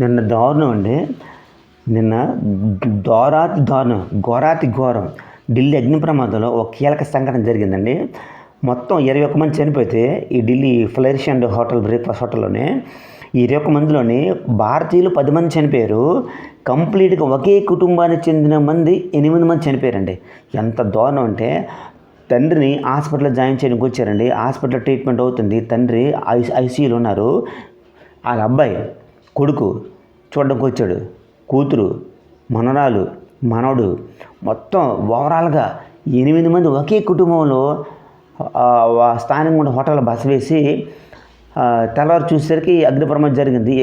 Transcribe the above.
నిన్న దారుణం అండి. నిన్న దారుణం, ఘోరాతి ఘోరం. ఢిల్లీ అగ్ని ప్రమాదంలో ఒక కీలక సంఘటన జరిగిందండి. మొత్తం 21 మంది చనిపోతే ఈ ఢిల్లీ ఫ్లరిష్ అండ్ బ్రేక్ఫాస్ట్ హోటల్లోనే ఈ 21 మందిలోని భారతీయులు 10 మంది చనిపోయారు. కంప్లీట్గా ఒకే కుటుంబానికి చెందిన 8 మంది చనిపోయారండి. ఎంత దారుణం అంటే, తండ్రిని హాస్పిటల్లో జాయిన్ చేయడానికి వచ్చారండి. హాస్పిటల్లో ట్రీట్మెంట్ అవుతుంది. తండ్రి ఐసీయూలో ఉన్నారు. వాళ్ళ అబ్బాయి కొడుకు చూడడానికి వచ్చాడు. కూతురు, మనవరాలు, మనవడు, మొత్తం ఓవరాల్గా 8 మంది ఒకే కుటుంబంలో స్థానికంగా హోటల్లో బస వేసి తెల్లవారు చూసేసరికి అగ్ని ప్రమాదం జరిగింది.